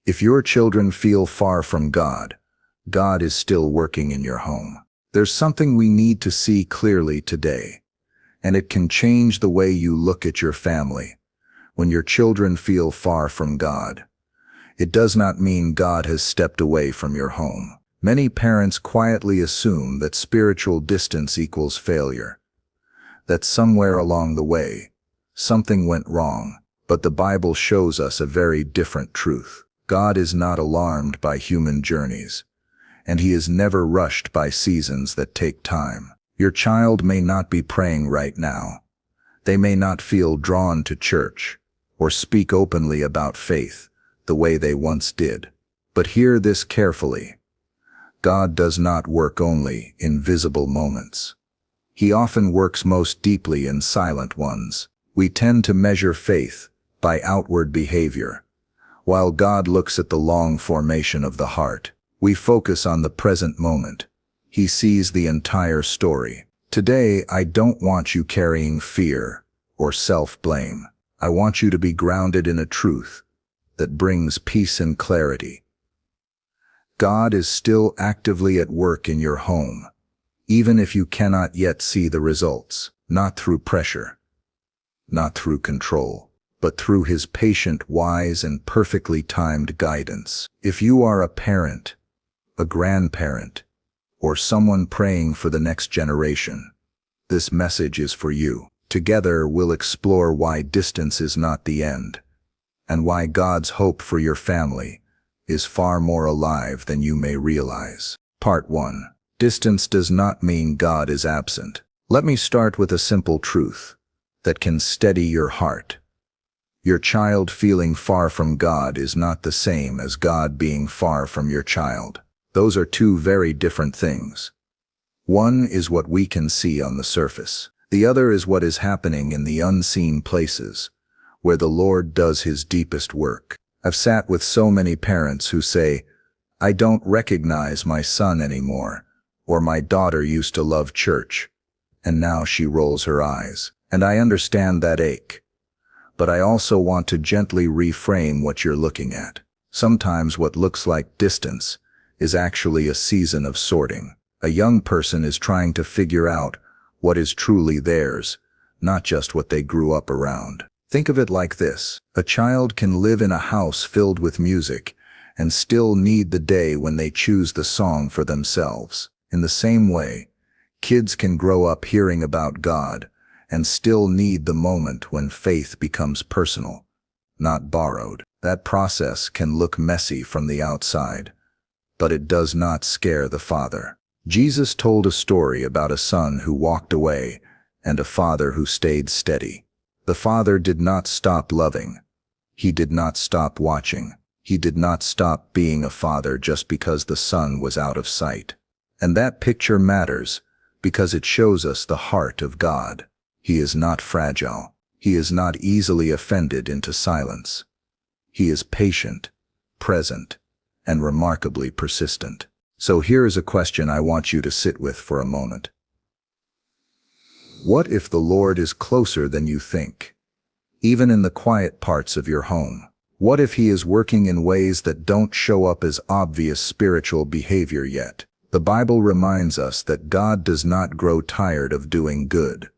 If your children feel far from God, God is still working in your home. There's something we need to see clearly today, and it can change the way you look at your family. When your children feel far from God, it does not mean God has stepped away from your home. Many parents quietly assume that spiritual distance equals failure, that somewhere along the way, something went wrong. But the Bible shows us a very different truth. God is not alarmed by human journeys, and He is never rushed by seasons that take time. Your child may not be praying right now. They may not feel drawn to church or speak openly about faith the way they once did. But hear this carefully. God does not work only in visible moments. He often works most deeply in silent ones. We tend to measure faith by outward behavior, while God looks at the long formation of the heart. We focus on the present moment. He sees the entire story. Today, I don't want you carrying fear or self-blame. I want you to be grounded in a truth that brings peace and clarity. God is still actively at work in your home, even if you cannot yet see the results, not through pressure, not through control, but through His patient, wise, and perfectly timed guidance. If you are a parent, a grandparent, or someone praying for the next generation, this message is for you. Together we'll explore why distance is not the end, and why God's hope for your family is far more alive than you may realize. Part 1. Distance does not mean God is absent. Let me start with a simple truth that can steady your heart. Your child feeling far from God is not the same as God being far from your child. Those are two very different things. One is what we can see on the surface. The other is what is happening in the unseen places, where the Lord does His deepest work. I've sat with so many parents who say, "I don't recognize my son anymore," or "My daughter used to love church, and now she rolls her eyes." And I understand that ache. But I also want to gently reframe what you're looking at. Sometimes what looks like distance is actually a season of sorting. A young person is trying to figure out what is truly theirs, not just what they grew up around. Think of it like this. A child can live in a house filled with music and still need the day when they choose the song for themselves. In the same way, kids can grow up hearing about God and still need the moment when faith becomes personal, not borrowed. That process can look messy from the outside, but it does not scare the Father. Jesus told a story about a son who walked away and a father who stayed steady. The father did not stop loving. He did not stop watching. He did not stop being a father just because the son was out of sight. And that picture matters because it shows us the heart of God. He is not fragile. He is not easily offended into silence. He is patient, present, and remarkably persistent. So here is a question I want you to sit with for a moment. What if the Lord is closer than you think, even in the quiet parts of your home? What if He is working in ways that don't show up as obvious spiritual behavior yet? The Bible reminds us that God does not grow tired of doing good,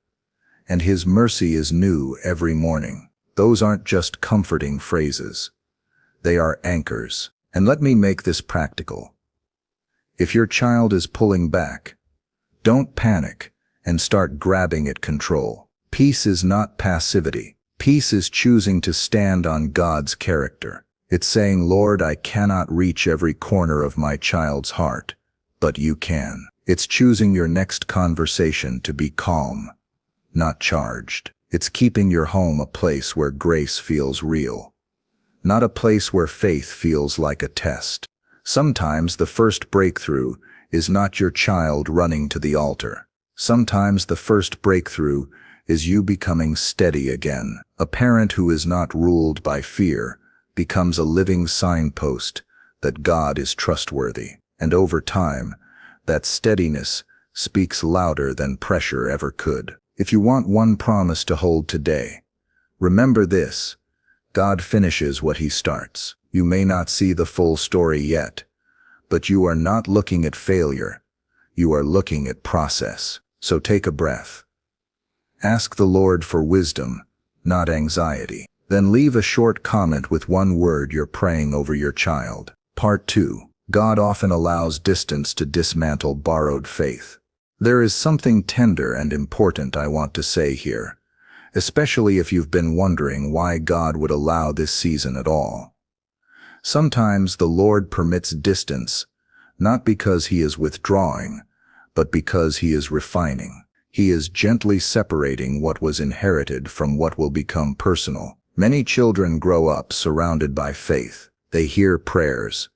and His mercy is new every morning. Those aren't just comforting phrases. They are anchors. And let me make this practical. If your child is pulling back, don't panic and start grabbing at control. Peace is not passivity. Peace is choosing to stand on God's character. It's saying, "Lord, I cannot reach every corner of my child's heart, but you can." It's choosing your next conversation to be calm, not charged. It's keeping your home a place where grace feels real, not a place where faith feels like a test. Sometimes the first breakthrough is not your child running to the altar. Sometimes the first breakthrough is you becoming steady again. A parent who is not ruled by fear becomes a living signpost that God is trustworthy. And over time, that steadiness speaks louder than pressure ever could. If you want one promise to hold today, remember this: God finishes what He starts. You may not see the full story yet, but you are not looking at failure. You are looking at process. So take a breath. Ask the Lord for wisdom, not anxiety. Then leave a short comment with one word you're praying over your child. Part 2. God often allows distance to dismantle borrowed faith. There is something tender and important I want to say here, especially if you've been wondering why God would allow this season at all. Sometimes the Lord permits distance, not because He is withdrawing, but because He is refining. He is gently separating what was inherited from what will become personal. Many children grow up surrounded by faith. They hear prayers,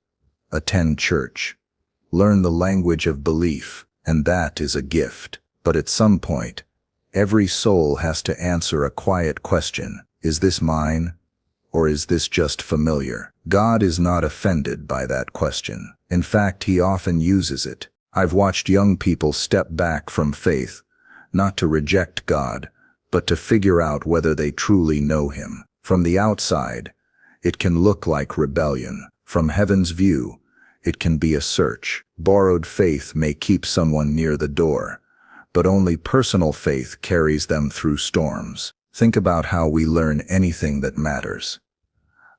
attend church, learn the language of belief, and that is a gift. But at some point, every soul has to answer a quiet question. Is this mine, or is this just familiar? God is not offended by that question. In fact, He often uses it. I've watched young people step back from faith, not to reject God, but to figure out whether they truly know Him. From the outside, it can look like rebellion. From heaven's view, it can be a search. Borrowed faith may keep someone near the door, but only personal faith carries them through storms. Think about how we learn anything that matters.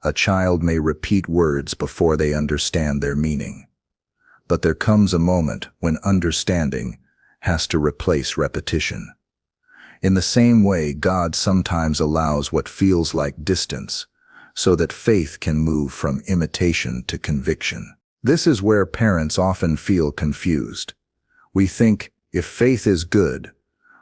A child may repeat words before they understand their meaning. But there comes a moment when understanding has to replace repetition. In the same way, God sometimes allows what feels like distance, so that faith can move from imitation to conviction. This is where parents often feel confused. We think, if faith is good,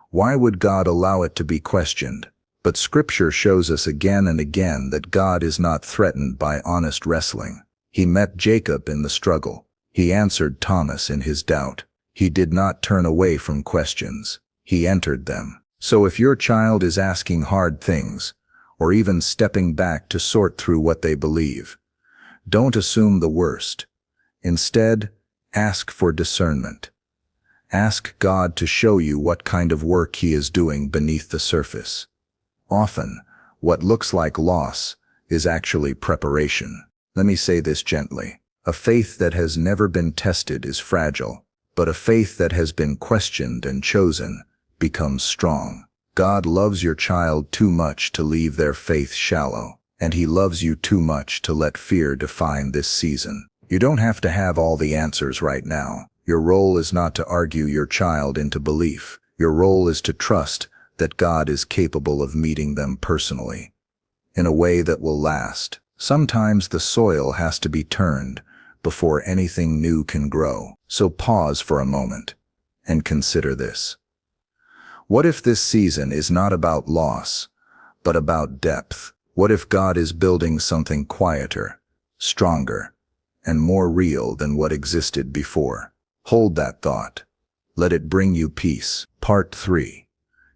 why would God allow it to be questioned? But Scripture shows us again and again that God is not threatened by honest wrestling. He met Jacob in the struggle. He answered Thomas in his doubt. He did not turn away from questions. He entered them. So if your child is asking hard things, or even stepping back to sort through what they believe, don't assume the worst. Instead, ask for discernment. Ask God to show you what kind of work He is doing beneath the surface. Often, what looks like loss is actually preparation. Let me say this gently. A faith that has never been tested is fragile, but a faith that has been questioned and chosen becomes strong. God loves your child too much to leave their faith shallow, and He loves you too much to let fear define this season. You don't have to have all the answers right now. Your role is not to argue your child into belief. Your role is to trust that God is capable of meeting them personally, in a way that will last. Sometimes the soil has to be turned before anything new can grow. So pause for a moment and consider this. What if this season is not about loss, but about depth? What if God is building something quieter, stronger, and more real than what existed before? Hold that thought. Let it bring you peace. Part 3.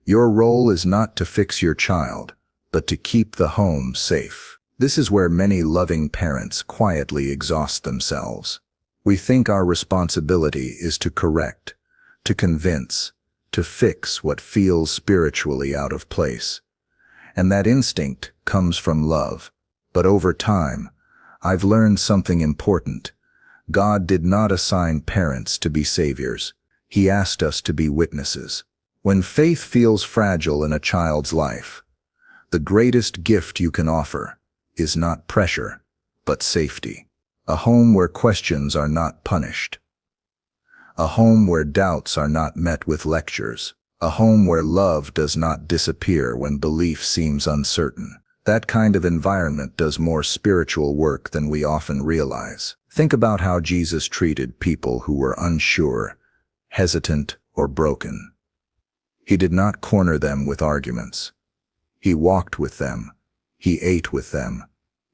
Your role is not to fix your child, but to keep the home safe. This is where many loving parents quietly exhaust themselves. We think our responsibility is to correct, to convince, to fix what feels spiritually out of place. And that instinct comes from love. But over time, I've learned something important. God did not assign parents to be saviors. He asked us to be witnesses. When faith feels fragile in a child's life, the greatest gift you can offer is not pressure, but safety. A home where questions are not punished. A home where doubts are not met with lectures. A home where love does not disappear when belief seems uncertain. That kind of environment does more spiritual work than we often realize. Think about how Jesus treated people who were unsure, hesitant, or broken. He did not corner them with arguments. He walked with them. He ate with them.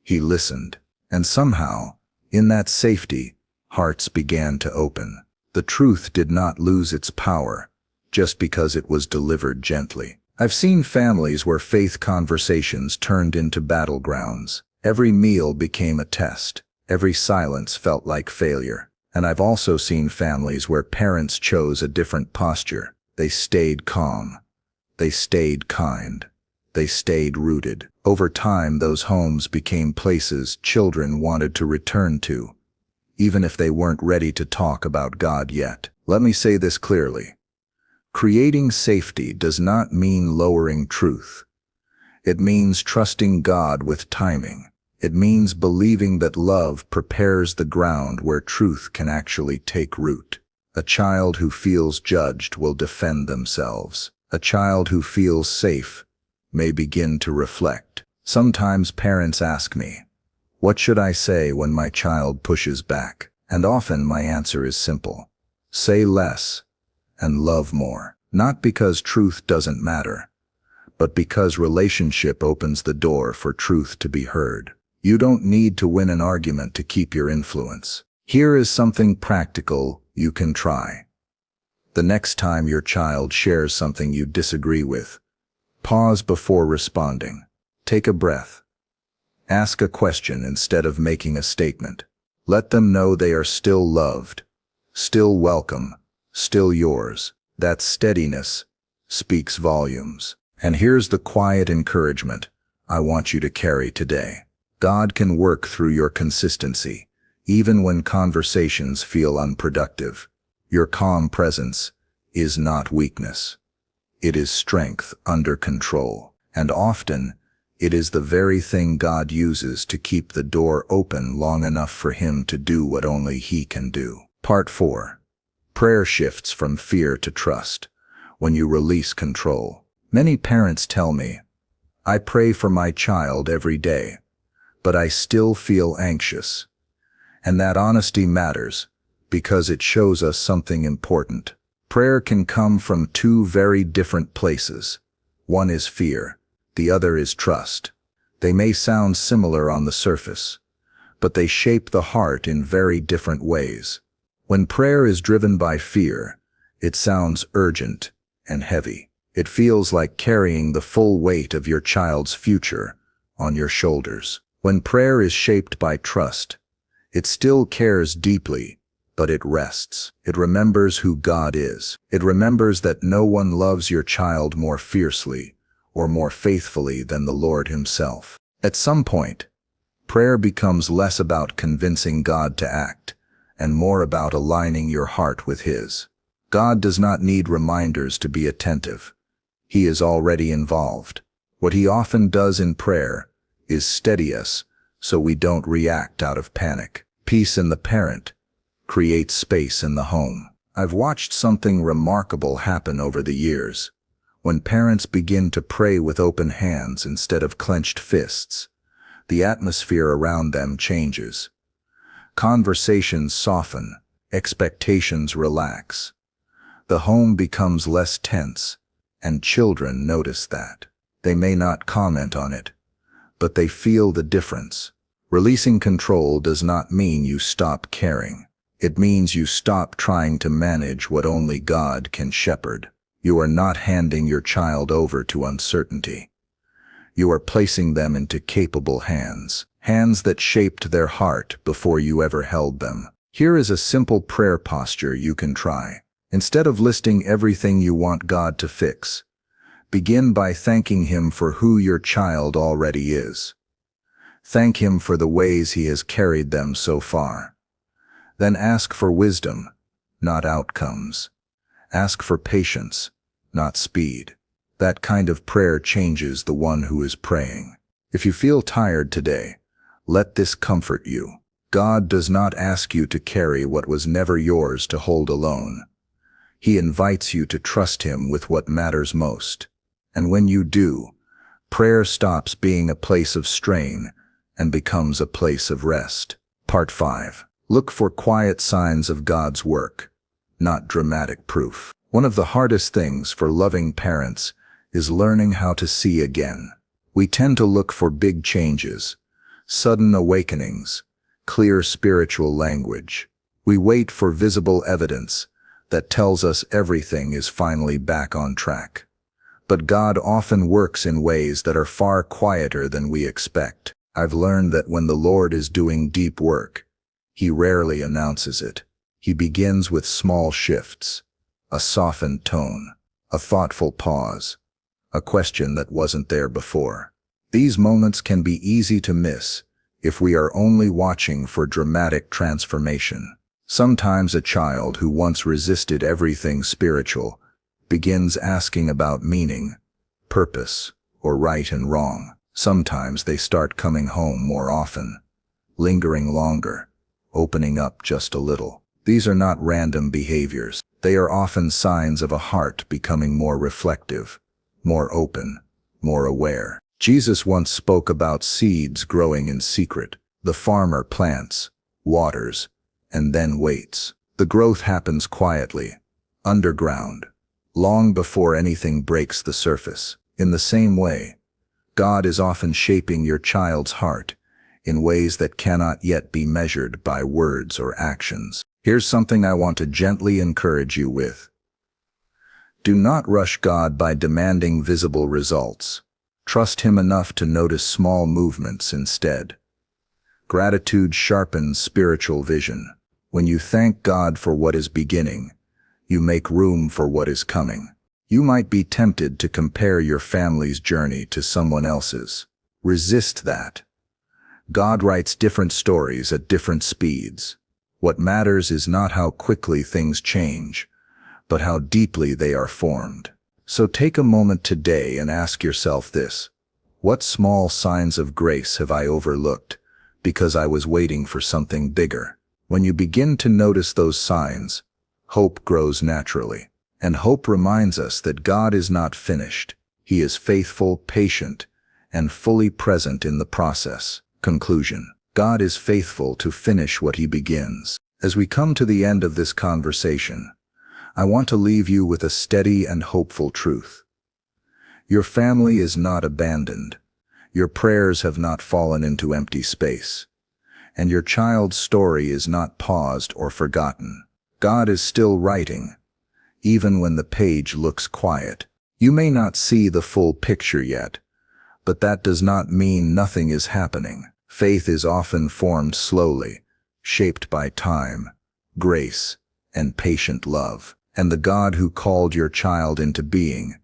He listened. And somehow, in that safety, hearts began to open. The truth did not lose its power just because it was delivered gently. I've seen families where faith conversations turned into battlegrounds. Every meal became a test. Every silence felt like failure. And I've also seen families where parents chose a different posture. They stayed calm. They stayed kind. They stayed rooted. Over time, those homes became places children wanted to return to, even if they weren't ready to talk about God yet. Let me say this clearly. Creating safety does not mean lowering truth. It means trusting God with timing. It means believing that love prepares the ground where truth can actually take root. A child who feels judged will defend themselves. A child who feels safe may begin to reflect. Sometimes parents ask me, "What should I say when my child pushes back?" And often my answer is simple. Say less and love more. Not because truth doesn't matter, but because relationship opens the door for truth to be heard. You don't need to win an argument to keep your influence. Here is something practical you can try. The next time your child shares something you disagree with, pause before responding. Take a breath. Ask a question instead of making a statement. Let them know they are still loved, still welcome, still yours. That steadiness speaks volumes. And here's the quiet encouragement I want you to carry today. God can work through your consistency, even when conversations feel unproductive. Your calm presence is not weakness. It is strength under control. And often, it is the very thing God uses to keep the door open long enough for Him to do what only He can do. Part 4. Prayer shifts from fear to trust when you release control. Many parents tell me, "I pray for my child every day, but I still feel anxious." And that honesty matters because it shows us something important. Prayer can come from two very different places. One is fear, the other is trust. They may sound similar on the surface, but they shape the heart in very different ways. When prayer is driven by fear, it sounds urgent and heavy. It feels like carrying the full weight of your child's future on your shoulders. When prayer is shaped by trust, it still cares deeply, but it rests. It remembers who God is. It remembers that no one loves your child more fiercely or more faithfully than the Lord Himself. At some point, prayer becomes less about convincing God to act and more about aligning your heart with His. God does not need reminders to be attentive. He is already involved. What He often does in prayer is steady us so we don't react out of panic. Peace in the parent creates space in the home. I've watched something remarkable happen over the years. When parents begin to pray with open hands instead of clenched fists, the atmosphere around them changes. Conversations soften, expectations relax. The home becomes less tense, and children notice that. They may not comment on it, but they feel the difference. Releasing control does not mean you stop caring. It means you stop trying to manage what only God can shepherd. You are not handing your child over to uncertainty. You are placing them into capable hands, hands that shaped their heart before you ever held them. Here is a simple prayer posture you can try. Instead of listing everything you want God to fix, begin by thanking Him for who your child already is. Thank Him for the ways He has carried them so far. Then ask for wisdom, not outcomes. Ask for patience, not speed. That kind of prayer changes the one who is praying. If you feel tired today, let this comfort you. God does not ask you to carry what was never yours to hold alone. He invites you to trust Him with what matters most. And when you do, prayer stops being a place of strain and becomes a place of rest. Part 5. Look for quiet signs of God's work, not dramatic proof. One of the hardest things for loving parents is learning how to see again. We tend to look for big changes, sudden awakenings, clear spiritual language. We wait for visible evidence that tells us everything is finally back on track. But God often works in ways that are far quieter than we expect. I've learned that when the Lord is doing deep work, He rarely announces it. He begins with small shifts, a softened tone, a thoughtful pause, a question that wasn't there before. These moments can be easy to miss if we are only watching for dramatic transformation. Sometimes a child who once resisted everything spiritual begins asking about meaning, purpose, or right and wrong. Sometimes they start coming home more often, lingering longer, opening up just a little. These are not random behaviors. They are often signs of a heart becoming more reflective, more open, more aware. Jesus once spoke about seeds growing in secret. The farmer plants, waters, and then waits. The growth happens quietly, underground, long before anything breaks the surface. In the same way, God is often shaping your child's heart in ways that cannot yet be measured by words or actions. Here's something I want to gently encourage you with. Do not rush God by demanding visible results. Trust Him enough to notice small movements instead. Gratitude sharpens spiritual vision. When you thank God for what is beginning, you make room for what is coming. You might be tempted to compare your family's journey to someone else's. Resist that. God writes different stories at different speeds. What matters is not how quickly things change, but how deeply they are formed. So take a moment today and ask yourself this: what small signs of grace have I overlooked because I was waiting for something bigger? When you begin to notice those signs, hope grows naturally. And hope reminds us that God is not finished. He is faithful, patient, and fully present in the process. Conclusion: God is faithful to finish what He begins. As we come to the end of this conversation, I want to leave you with a steady and hopeful truth. Your family is not abandoned. Your prayers have not fallen into empty space. And your child's story is not paused or forgotten. God is still writing, even when the page looks quiet. You may not see the full picture yet, but that does not mean nothing is happening. Faith is often formed slowly, shaped by time, grace, and patient love. And the God who called your child into being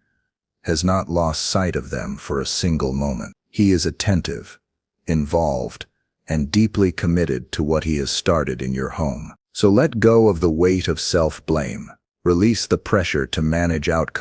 has not lost sight of them for a single moment. He is attentive, involved, and deeply committed to what He has started in your home. So let go of the weight of self-blame. Release the pressure to manage outcomes.